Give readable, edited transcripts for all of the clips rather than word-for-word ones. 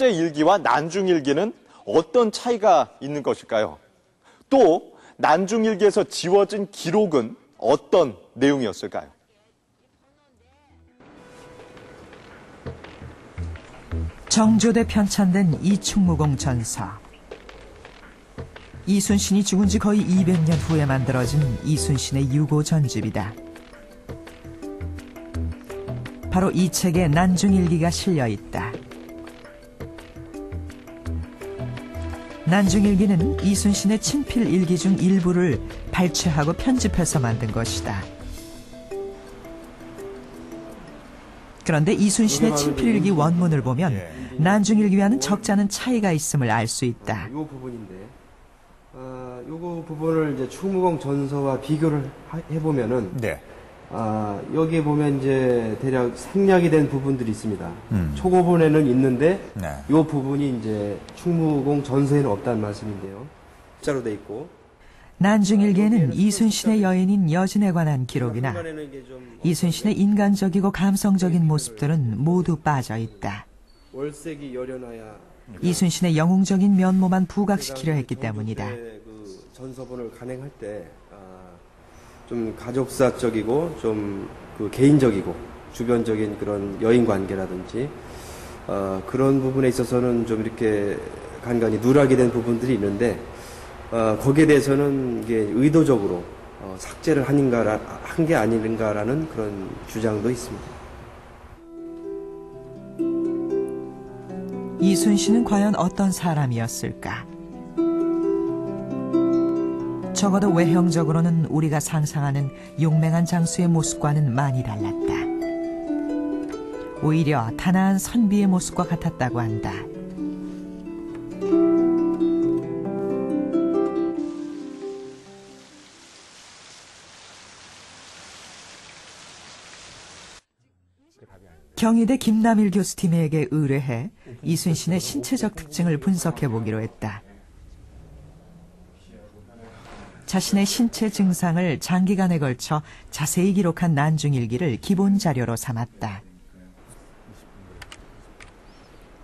첫째 일기와 난중일기는 어떤 차이가 있는 것일까요? 또 난중일기에서 지워진 기록은 어떤 내용이었을까요? 정조대 편찬된 이충무공 전서. 이순신이 죽은 지 거의 200년 후에 만들어진 이순신의 유고 전집이다. 바로 이 책에 난중일기가 실려 있다. 난중일기는 이순신의 친필 일기 중 일부를 발췌하고 편집해서 만든 것이다. 그런데 이순신의 친필일기 원문을 보면 난중일기와는 적지 않은 차이가 있음을 알 수 있다. 이 부분인데, 요거 부분을 이제 충무공 전서와 비교를 해보면은, 여기에 보면 이제 대략 생략이 된 부분들이 있습니다. 초고본에는 있는데, 요 부분이 이제 충무공 전서에는 없다는 말씀인데요. 숫자로 돼 있고. 난중일기에는 이순신의 여인인 여진에 관한 기록이나 이순신의 인간적이고 감성적인 모습들은 모두 빠져 있다. 월색이 열연하야. 이순신의 영웅적인 면모만 부각시키려 했기 때문이다. 그 전서본을 간행할 때 좀 가족사적이고 좀 그 개인적이고 주변적인 그런 여인 관계라든지 그런 부분에 있어서는 좀 이렇게 간간히 누락이 된 부분들이 있는데 거기에 대해서는 이게 의도적으로 삭제를 한 게 아닌가라는 그런 주장도 있습니다. 이순신은 과연 어떤 사람이었을까? 적어도 외형적으로는 우리가 상상하는 용맹한 장수의 모습과는 많이 달랐다. 오히려 단아한 선비의 모습과 같았다고 한다. 경희대 김남일 교수팀에게 의뢰해 이순신의 신체적 특징을 분석해 보기로 했다. 자신의 신체 증상을 장기간에 걸쳐 자세히 기록한 난중일기를 기본 자료로 삼았다.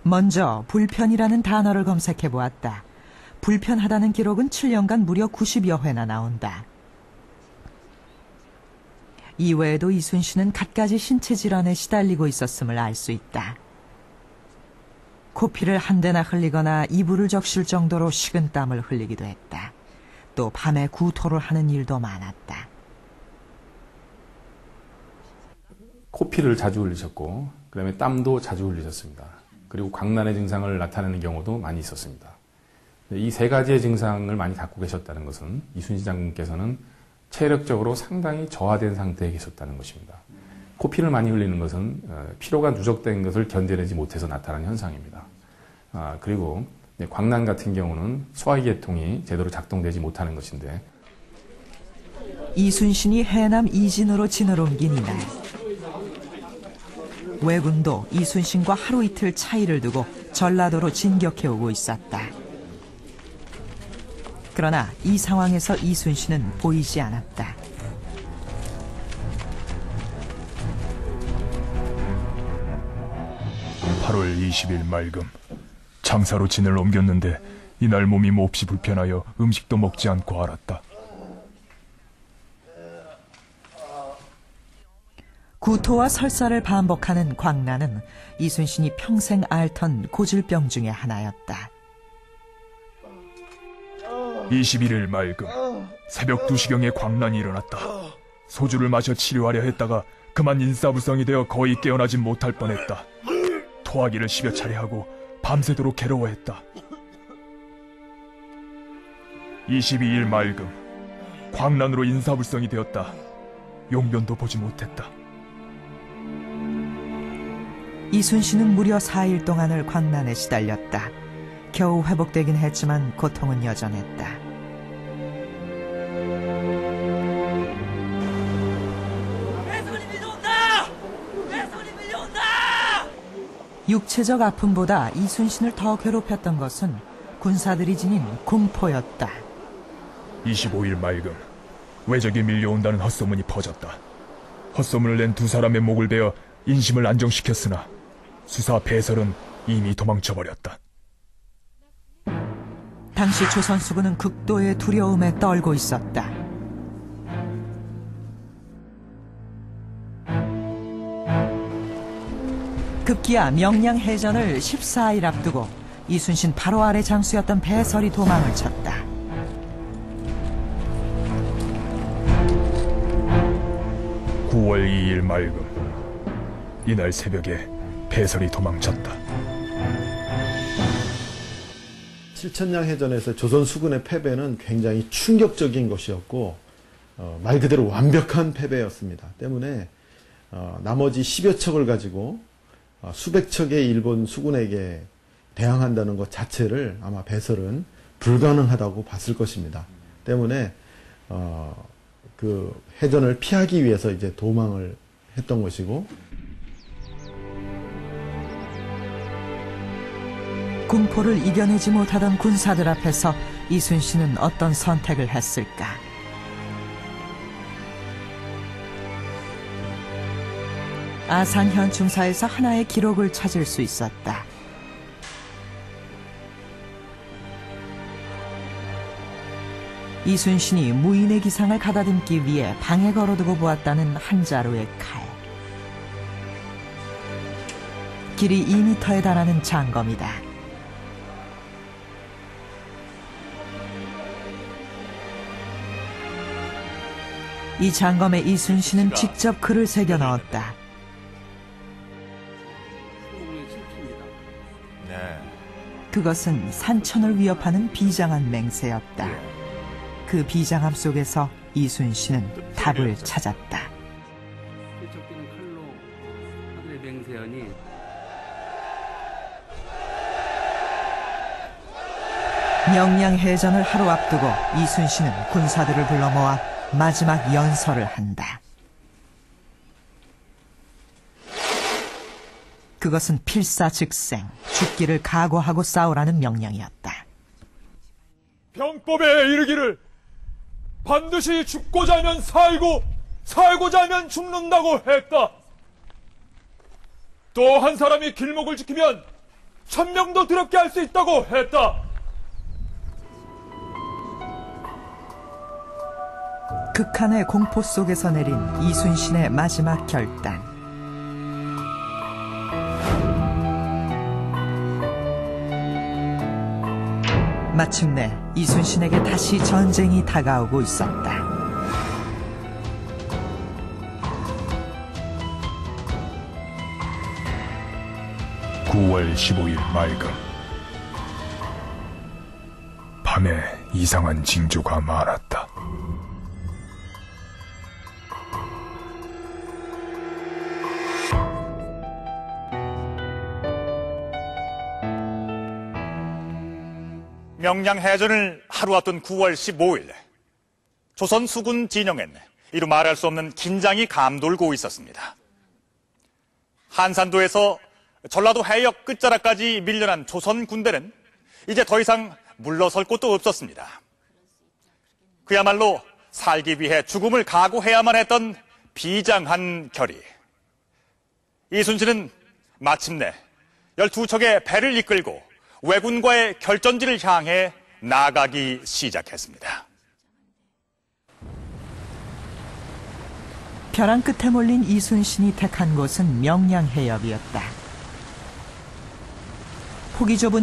먼저 불편이라는 단어를 검색해 보았다. 불편하다는 기록은 7년간 무려 90여 회나 나온다. 이외에도 이순신은 갖가지 신체 질환에 시달리고 있었음을 알 수 있다. 코피를 한 대나 흘리거나 이불을 적실 정도로 식은땀을 흘리기도 했다. 또 밤에 구토를 하는 일도 많았다. 코피를 자주 흘리셨고 그다음에 땀도 자주 흘리셨습니다. 그리고 광란의 증상을 나타내는 경우도 많이 있었습니다. 이 세 가지의 증상을 많이 갖고 계셨다는 것은 이순신 장군께서는 체력적으로 상당히 저하된 상태에 계셨다는 것입니다. 코피를 많이 흘리는 것은 피로가 누적된 것을 견뎌내지 못해서 나타난 현상입니다. 그리고 광란 같은 경우는 소화기 계통이 제대로 작동되지 못하는 것인데 이순신이 해남 이진으로 진을 옮긴 이날 왜군도 이순신과 하루 이틀 차이를 두고 전라도로 진격해오고 있었다. 그러나 이 상황에서 이순신은 보이지 않았다. (8월 20일) 맑음. 장사로 진을 옮겼는데 이날 몸이 몹시 불편하여 음식도 먹지 않고 알았다. 구토와 설사를 반복하는 광란은 이순신이 평생 앓던 고질병 중에 하나였다. 21일 맑음. 새벽 2시경에 광란이 일어났다. 소주를 마셔 치료하려 했다가 그만 인사불성이 되어 거의 깨어나지 못할 뻔했다. 토하기를 10여 차례 하고 밤새도록 괴로워했다. 22일 맑음. 광란으로 인사불성이 되었다. 용변도 보지 못했다. 이순신은 무려 4일 동안을 광란에 시달렸다. 겨우 회복되긴 했지만 고통은 여전했다. 육체적 아픔보다 이순신을 더 괴롭혔던 것은 군사들이 지닌 공포였다. 25일 맑음. 외적이 밀려온다는 헛소문이 퍼졌다. 헛소문을 낸 두 사람의 목을 베어 인심을 안정시켰으나 수사 배설은 이미 도망쳐버렸다. 당시 조선 수군은 극도의 두려움에 떨고 있었다. 급기야 명량해전을 14일 앞두고 이순신 바로 아래 장수였던 배설이 도망을 쳤다. (9월 2일) 맑음, 이날 새벽에 배설이 도망쳤다. 칠천량 해전에서 조선 수군의 패배는 굉장히 충격적인 것이었고 말 그대로 완벽한 패배였습니다. 때문에 나머지 10여 척을 가지고 수백 척의 일본 수군에게 대항한다는 것 자체를 아마 배설은 불가능하다고 봤을 것입니다. 때문에 그 해전을 피하기 위해서 이제 도망을 했던 것이고, 공포를 이겨내지 못하던 군사들 앞에서 이순신은 어떤 선택을 했을까? 아산현 중사에서 하나의 기록을 찾을 수 있었다. 이순신이 무인의 기상을 가다듬기 위해 방에 걸어두고 보았다는 한 자루의 칼. 길이 2m에 달하는 장검이다. 이 장검에 이순신은 직접 글을 새겨 넣었다. 그것은 산천을 위협하는 비장한 맹세였다. 그 비장함 속에서 이순신은 답을 찾았다. 적기는 칼로 하늘의 맹세하니 명량해전을 하루 앞두고 이순신은 군사들을 불러 모아 마지막 연설을 한다. 그것은 필사즉생, 죽기를 각오하고 싸우라는 명령이었다. 병법에 이르기를 반드시 죽고자 하면 살고 살고자 하면 죽는다고 했다. 또 한 사람이 길목을 지키면 1000명도 더럽게 할 수 있다고 했다. 극한의 공포 속에서 내린 이순신의 마지막 결단. 마침내 이순신에게 다시 전쟁이 다가오고 있었다. (9월 15일) 맑음, 밤에 이상한 징조가 많았다. 명량해전을 하루 앞둔 9월 15일, 조선 수군 진영엔 이루 말할 수 없는 긴장이 감돌고 있었습니다. 한산도에서 전라도 해역 끝자락까지 밀려난 조선 군대는 이제 더 이상 물러설 곳도 없었습니다. 그야말로 살기 위해 죽음을 각오해야만 했던 비장한 결의. 이순신은 마침내 12척의 배를 이끌고 왜군과의 결전지를 향해 나가기 시작했습니다. 벼랑 끝에 몰린 이순신이 택한 곳은 명량해협이었다. 폭이 좁은